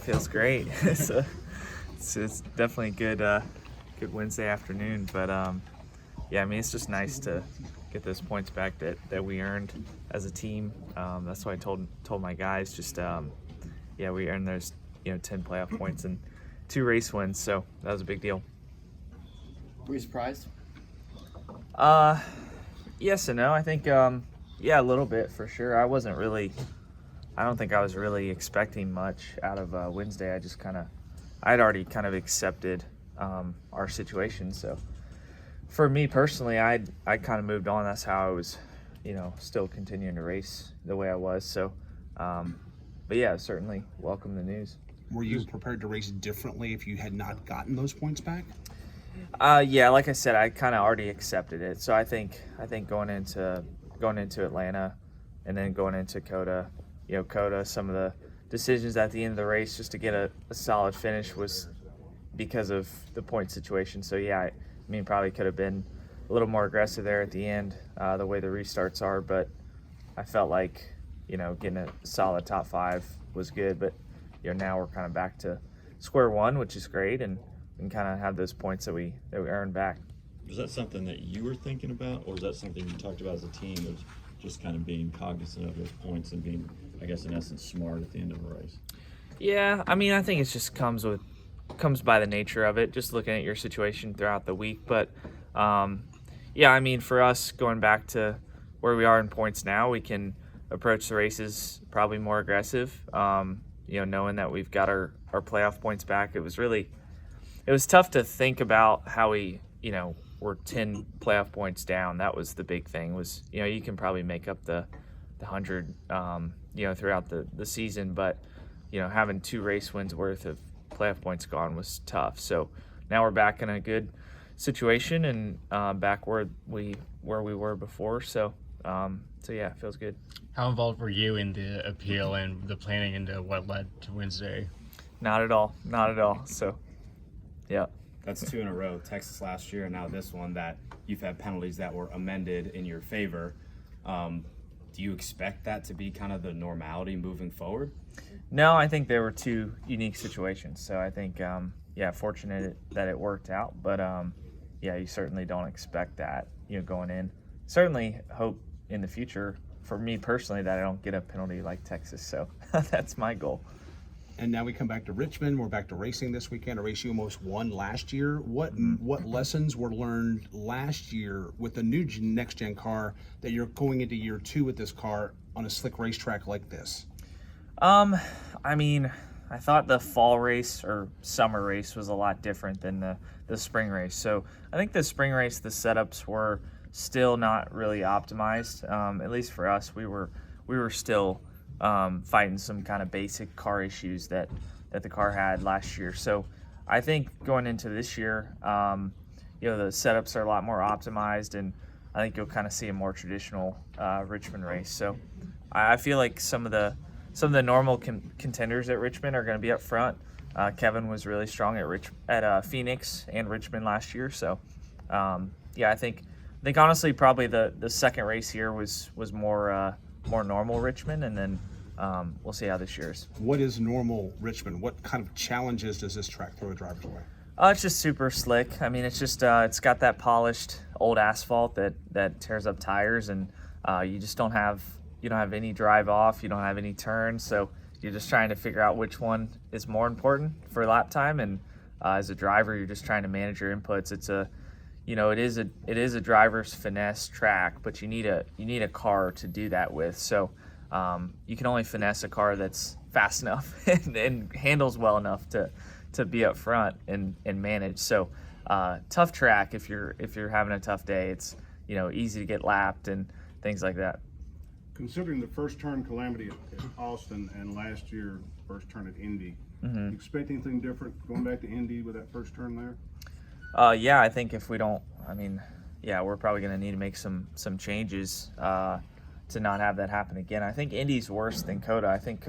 feels great. It's definitely a good Wednesday afternoon. But yeah, I mean, it's just nice to get those points back that we earned as a team. That's why I told my guys yeah, we earned those 10 playoff points and 2 race wins, so that was a big deal. Were you surprised? Yes and no. I think yeah, a little bit for sure. I don't think I was really expecting much out of Wednesday. I'd already kind of accepted our situation. So for me personally, I kind of moved on. That's how I was, still continuing to race the way I was. So, but yeah, certainly welcome the news. Were you prepared to race differently if you had not gotten those points back? Yeah, like I said, I kind of already accepted it. So I think going into Atlanta and then going into Coda, Coda, some of the decisions at the end of the race just to get a solid finish was because of the point situation. So yeah, I mean, probably could have been a little more aggressive there at the end, the way the restarts are, but I felt like, getting a solid top 5 was good. But, now we're kind of back to square one, which is great, and kind of have those points that we earned back. Was that something that you were thinking about, or was that something you talked about as a team, of just kind of being cognizant of those points and being, I guess, in essence, smart at the end of a race? Yeah, I mean, I think it just comes by the nature of it, just looking at your situation throughout the week. But yeah, I mean, for us, going back to where we are in points now, we can approach the races probably more aggressive. Knowing that we've got our playoff points back, it was tough to think about how we, we're 10 playoff points down. That was the big thing. Was you can probably make up the 100, throughout the season, but having 2 race wins worth of playoff points gone was tough. So now we're back in a good situation and back where we were before. So yeah, it feels good. How involved were you in the appeal and the planning into what led to Wednesday? Not at all. So yeah. That's 2 in a row. Texas last year, and now this one that you've had penalties that were amended in your favor. Do you expect that to be kind of the normality moving forward? No, I think there were 2 unique situations. So I think, fortunate that it worked out. But yeah, you certainly don't expect that, going in. Certainly hope in the future, for me personally, that I don't get a penalty like Texas. So that's my goal. And now we come back to Richmond. We're back to racing this weekend, a race you almost won last year. What lessons were learned last year with the new next-gen car that you're going into year 2 with this car on a slick racetrack like this? I mean, I thought the fall race or summer race was a lot different than the spring race. So I think the spring race, the setups were still not really optimized. At least for us, we were still fighting some kind of basic car issues that the car had last year. So I think going into this year, the setups are a lot more optimized, and I think you'll kind of see a more traditional Richmond race. So I feel like some of the normal contenders at Richmond are going to be up front. Kevin was really strong at Phoenix and Richmond last year. So yeah, I think honestly probably the second race here was more normal Richmond, and then we'll see how this year's. What is normal Richmond? What kind of challenges does this track throw a driver's way? It's just super slick. I mean, it's just it's got that polished old asphalt that tears up tires, and you just don't have any drive off. You don't have any turns, so you're just trying to figure out which one is more important for lap time. And as a driver, you're just trying to manage your inputs. It is a driver's finesse track, but you need a car to do that with. So you can only finesse a car that's fast enough and handles well enough to be up front and manage. So tough track if you're having a tough day. It's easy to get lapped and things like that. Considering the first turn calamity at Austin and last year first turn at Indy, you expect anything different going back to Indy with that first turn there? Yeah, I think if we don't, we're probably going to need to make some changes to not have that happen again. I think Indy's worse than Coda. I think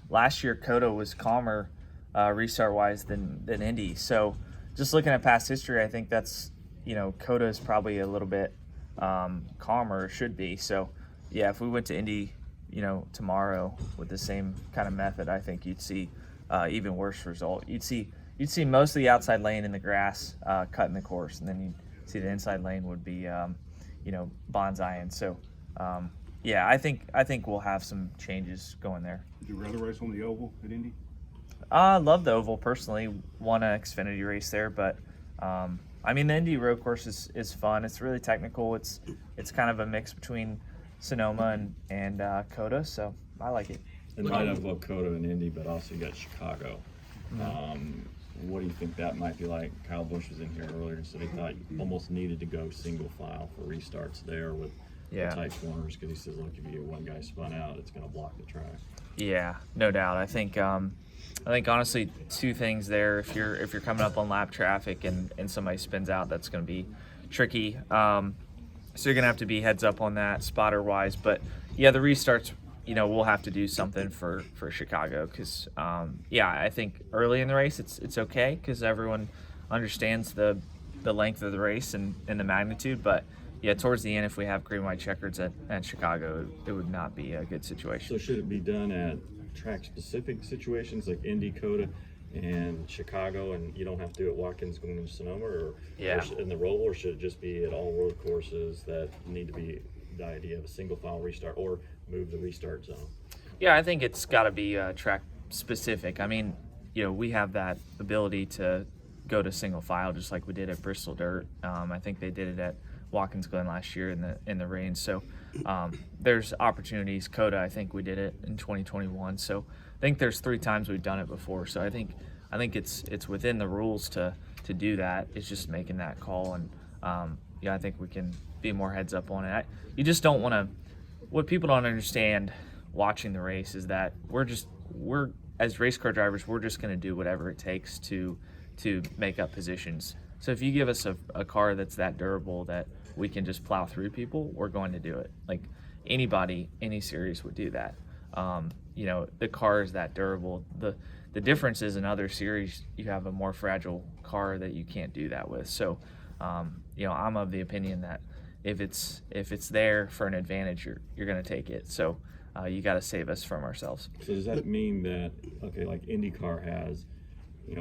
last year Coda was calmer restart-wise than Indy. So just looking at past history, I think that's, Coda is probably a little bit calmer, or should be. So yeah, if we went to Indy, tomorrow with the same kind of method, I think you'd see even worse result. You'd see most of the outside lane in the grass cutting the course, and then you'd see the inside lane would be bonsaiing. So yeah, I think we'll have some changes going there. Would you rather race on the oval at Indy? I love the oval personally. Won an Xfinity race there, but I mean the Indy road course is fun. It's really technical. It's kind of a mix between Sonoma and COTA, so I like it. And might have COTA and Indy, but also you got Chicago. What do you think that might be like? Kyle Busch was in here earlier and said he thought you almost needed to go single file for restarts there with the tight corners, because he says, look, if you get one guy spun out, it's going to block the track. Yeah, no doubt. I think honestly two things there. If you're coming up on lap traffic and somebody spins out, that's going to be tricky. So you're going to have to be heads up on that spotter wise. But yeah, the restarts, we'll have to do something for Chicago because I think early in the race it's okay because everyone understands the length of the race and the magnitude. But yeah, towards the end, if we have green white checkers at Chicago, it would not be a good situation. So should it be done at track-specific situations like Indy, COTA, and Chicago, and you don't have to do it Watkins going into Sonoma, or in the roll, or should it just be at all road courses that need to be the idea of a single file restart or move the restart zone? Yeah, I think it's got to be track-specific. I mean, we have that ability to go to single file just like we did at Bristol Dirt. I think they did it at Watkins Glen last year in the rain. So there's opportunities. COTA, I think we did it in 2021. So I think there's 3 times we've done it before. So I think it's within the rules to do that. It's just making that call, and I think we can be more heads up on it. You just don't want to. What people don't understand watching the race is that we're as race car drivers, we're just going to do whatever it takes to make up positions. So if you give us a car that's that durable that we can just plow through people, we're going to do it. Like anybody, any series would do that. The car is that durable. The difference is in other series, you have a more fragile car that you can't do that with. So, I'm of the opinion that if it's there for an advantage, you're going to take it. So you got to save us from ourselves. So does that mean that, like IndyCar has,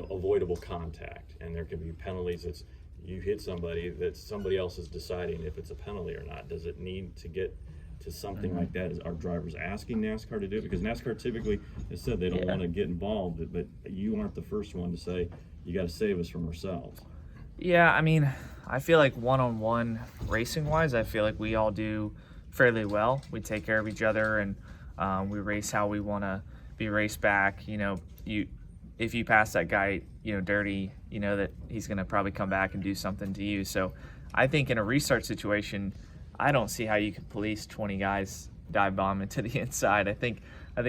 avoidable contact, and there can be penalties? It's you hit somebody that somebody else is deciding if it's a penalty or not. Does it need to get to something like that? Is our drivers asking NASCAR to do it? Because NASCAR typically has said they don't want to get involved, but you aren't the first one to say you got to save us from ourselves. Yeah, I mean, I feel like one-on-one racing-wise, I feel like we all do fairly well. We take care of each other, and we race how we want to be raced back. If you pass that guy, dirty, that he's going to probably come back and do something to you. So I think in a restart situation, I don't see how you could police 20 guys dive bomb into the inside. I think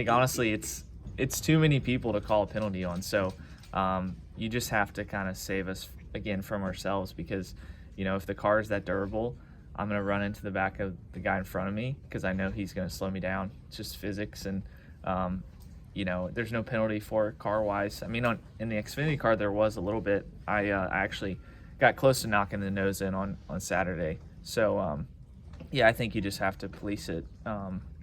honestly, it's too many people to call a penalty on. So you just have to kind of save us again from ourselves, because if the car is that durable, I'm going to run into the back of the guy in front of me because I know he's going to slow me down. It's just physics, and there's no penalty for it car-wise. I mean, in the Xfinity car, there was a little bit. I actually got close to knocking the nose in on Saturday. So, I think you just have to police it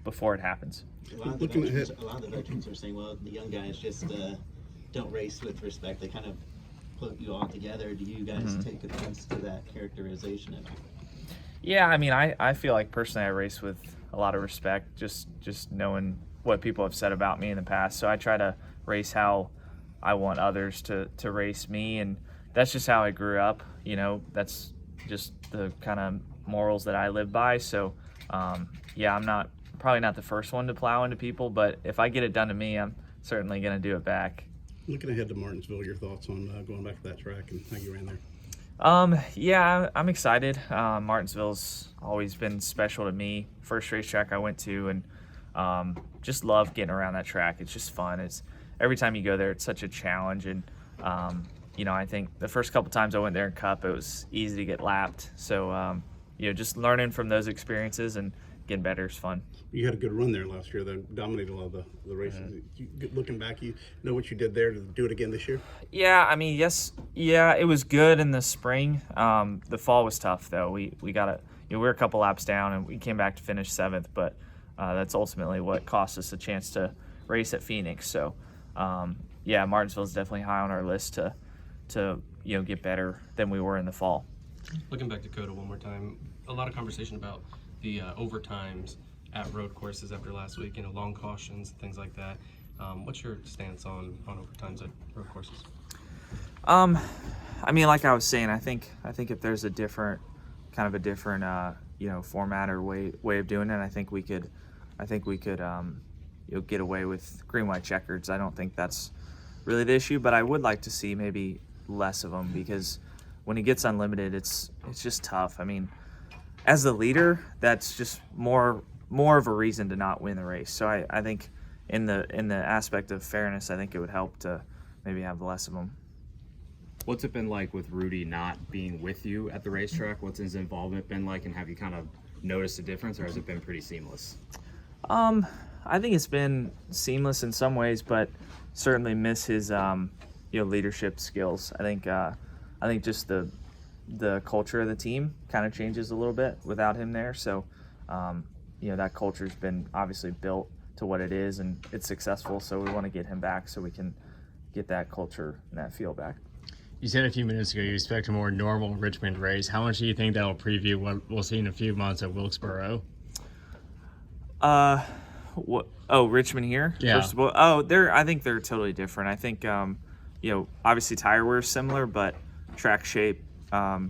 before it happens. A lot of the veterans are saying, well, the young guys just don't race with respect. They kind of put you all together. Do you guys take offense to that characterization at all? Yeah, I mean, I feel like personally I race with a lot of respect, just knowing what people have said about me in the past. So I try to race how I want others to race me, and that's just how I grew up. That's just the kind of morals that I live by. So I'm probably not the first one to plow into people, but if I get it done to me, I'm certainly going to do it back. Looking ahead to Martinsville, your thoughts on going back to that track and how you ran there? I'm excited. Martinsville's always been special to me. First racetrack I went to, and just love getting around that track. It's just fun. It's every time you go there, it's such a challenge. And I think the first couple times I went there in Cup, it was easy to get lapped. So just learning from those experiences and getting better is fun. You had a good run there last year, that dominated a lot of the races. Looking back, you know what you did there to do it again this year? Yeah, I mean, yes. Yeah, it was good in the spring. The fall was tough, though. We got it. We were a couple laps down, and we came back to finish 7th, but that's ultimately what cost us a chance to race at Phoenix. So, yeah, Martinsville is definitely high on our list to get better than we were in the fall. Looking back to Coda one more time, a lot of conversation about the overtimes at road courses after last week, long cautions, things like that. What's your stance on overtimes at road courses? I mean, like I was saying, I think if there's a different format or way of doing it, I think we could get away with green white checkers. I don't think that's really the issue, but I would like to see maybe less of them, because when he gets unlimited, it's just tough. I mean, as the leader, that's just more of a reason to not win the race. So I think in the aspect of fairness, I think it would help to maybe have less of them. What's it been like with Rudy not being with you at the racetrack? What's his involvement been like, and have you kind of noticed a difference, or has it been pretty seamless? I think it's been seamless in some ways, but certainly miss his leadership skills. I think just the culture of the team kind of changes a little bit without him there. So that culture's been obviously built to what it is, and it's successful. So we want to get him back so we can get that culture and that feel back. You said a few minutes ago you expect a more normal Richmond race. How much do you think that'll preview what we'll see in a few months at Wilkesboro? Richmond here? Yeah. First of all, I think they're totally different. I think, obviously tire wear is similar, but track shape,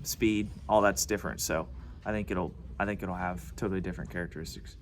speed, all that's different. So I think it'll have totally different characteristics.